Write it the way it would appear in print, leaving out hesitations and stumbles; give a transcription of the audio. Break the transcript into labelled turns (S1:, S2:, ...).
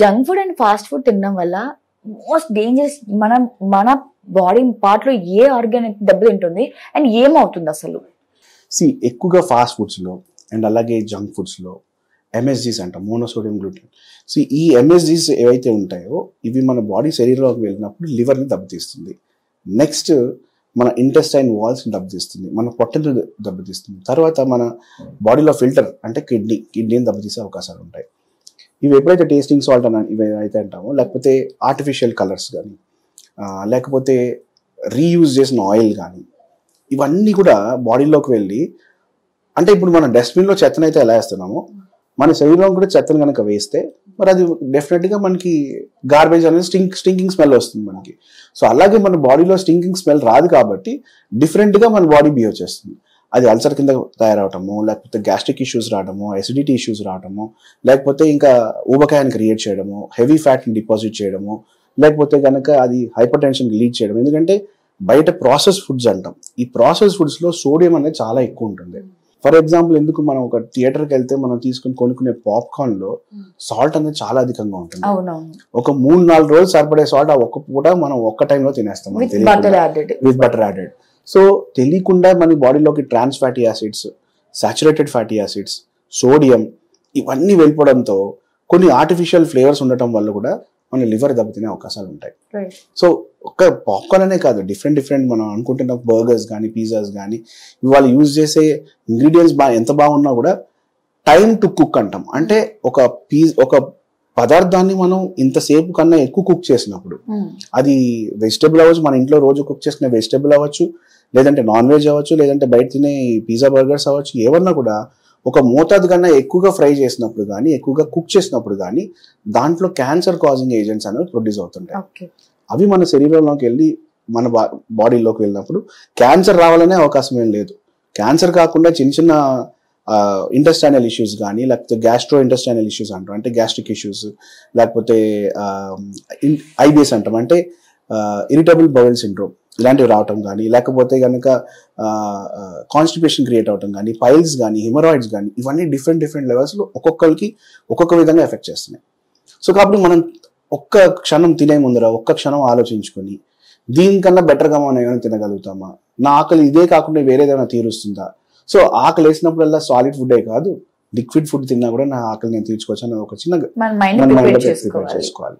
S1: Junk food and fast food తినడం వల్ల most dangerous మన బాడీ పార్ట్ లో ఏ ఆర్గాన్ దెబ్బతింటుంది అండ్ ఏమవుతుంది అసలు?
S2: ఎక్కువగా ఫాస్ట్ ఫుడ్స్ లో అండ్ అలాగే జంక్ ఫుడ్స్ లో ఎంఎస్జీస్ అంటాం, మోనోసోడియం గ్లూటన్. ఈ ఎంఎస్జీస్ ఏవైతే ఉంటాయో ఇవి మన బాడీ శరీరంలోకి వెళ్ళినప్పుడు లివర్ని దెబ్బతీస్తుంది. నెక్స్ట్ మన ఇంటెస్టైన్ వాల్స్ని దెబ్బతీస్తుంది, మన పొట్టని దెబ్బతీస్తుంది. తర్వాత మన బాడీలో ఫిల్టర్ అంటే కిడ్నీని దెబ్బతీసే అవకాశాలు ఉంటాయి. ఇవి ఎప్పుడైతే టేస్టింగ్ సాల్ట్ అని ఇవి అయితే అంటామో, లేకపోతే ఆర్టిఫిషియల్ కలర్స్ కానీ, లేకపోతే రీయూజ్ చేసిన ఆయిల్ కానీ, ఇవన్నీ కూడా బాడీలోకి వెళ్ళి, అంటే ఇప్పుడు మనం డస్ట్బిన్లో చెత్తను అయితే ఎలా వేస్తున్నామో మన శరీరంలో కూడా చెత్తను కనుక వేస్తే మరి అది డెఫినెట్గా మనకి గార్బేజ్ అనేది స్టింకింగ్ స్మెల్ వస్తుంది మనకి. సో అలాగే మన బాడీలో స్టింకింగ్ స్మెల్ రాదు కాబట్టి డిఫరెంట్గా మన బాడీ బిహేవ్ చేస్తుంది. అది అల్సర్ కింద తయారవటము, లేకపోతే గ్యాస్ట్రిక్ ఇష్యూస్ రావడము, అసిడిటీ ఇష్యూస్ రావడము, లేకపోతే ఇంకా ఊబకాయాన్ని క్రియేట్ చేయడము, హెవీ ఫ్యాట్ని డిపాజిట్ చేయడము, లేకపోతే కనుక అది హైపర్ టెన్షన్కి లీడ్ చేయడం. ఎందుకంటే బయట ప్రాసెస్ ఫుడ్స్ అంటాం, ఈ ప్రాసెస్ ఫుడ్స్లో సోడియం అనేది చాలా ఎక్కువ ఉంటుంది. ఫర్ ఎగ్జాంపుల్, ఎందుకు మనం ఒక థియేటర్కి వెళ్తే మనం తీసుకుని కొనుక్కునే పాప్కార్న్ లో సాల్ట్ అనేది చాలా అధికంగా ఉంటుంది. ఒక 3-4 రోజులు సరిపడే సాల్ట్ ఆ ఒక్క పూట మనం ఒక్క టైంలో తినేస్తాం విత్ బటర్ యాడెడ్. సో తెలియకుండా మన బాడీలోకి trans fatty acids, saturated fatty acids, sodium ఇవన్నీ వెళ్ళిపోవడంతో కొన్ని ఆర్టిఫిషియల్ ఫ్లేవర్స్ ఉండటం వల్ల కూడా మన లివర్ దెబ్బతినే అవకాశాలు ఉంటాయి. సో ఒక్క పాప్కార్న్ అనే కాదు, డిఫరెంట్ మనం అనుకుంటున్న బర్గర్స్ కానీ, పిజ్జాస్ కానీ, ఇవాళ యూజ్ చేసే ఇంగ్రీడియంట్స్ ఎంత బాగున్నా కూడా టైం టు కుక్ అంటాం. అంటే ఒక పదార్థాన్ని మనం ఇంతసేపు కన్నా ఎక్కువ కుక్ చేసినప్పుడు, అది వెజిటేబుల్ అవ్వచ్చు, మన ఇంట్లో రోజు కుక్ చేసుకునే వెజిటేబుల్ అవ్వచ్చు, లేదంటే నాన్ వెజ్ అవ్వచ్చు, లేదంటే బయట తినే పిజ్జా బర్గర్స్ అవ్వచ్చు, ఏమన్నా కూడా ఒక మోతాదు కన్నా ఎక్కువగా ఫ్రై చేసినప్పుడు కానీ, ఎక్కువగా కుక్ చేసినప్పుడు కానీ దాంట్లో క్యాన్సర్ కాజింగ్ ఏజెంట్స్ అనేవి ప్రొడ్యూస్ అవుతుంటాయి. అవి మన శరీరంలోకి వెళ్ళి మన బాడీలోకి వెళ్ళినప్పుడు క్యాన్సర్ రావాలనే అవకాశం ఏం లేదు. క్యాన్సర్ కాకుండా చిన్న ఇంటెస్టైనల్ ఇష్యూస్ కానీ, లేకపోతే గ్యాస్ట్రో ఇంటెస్టైనల్ ఇష్యూస్ అంటాం, అంటే గ్యాస్ట్రిక్ ఇష్యూస్, లేకపోతే ఐబిఎస్ అంటాం, అంటే ఇరిటబుల్ బౌల్ సిండ్రోమ్, ఇలాంటివి రావటం కానీ, లేకపోతే కనుక కాన్స్టిపేషన్ క్రియేట్ అవటం కానీ, పైల్స్ కానీ, హిమరాయిడ్స్ కానీ, ఇవన్నీ డిఫరెంట్ లెవెల్స్లో ఒక్కొక్కరికి ఒక్కొక్క విధంగా ఎఫెక్ట్ చేస్తున్నాయి. సో కాబట్టి మనం ఒక్క క్షణం తినే ముందర ఒక్క క్షణం ఆలోచించుకొని దీనికన్నా బెటర్గా మనం ఏమైనా తినగలుగుతామా, నా ఆకలి ఇదే కాకుండా వేరేదైనా తీరుస్తుందా. సో ఆకలి వేసినప్పుడల్లా సాలిడ్ ఫుడ్డే కాదు, లిక్విడ్ ఫుడ్ తిన్నా కూడా నా ఆకలి నేను తీర్చుకోవచ్చు అని ఒక చిన్న
S1: మన మైండ్ ప్రిపేర్ చేసుకోవాలి.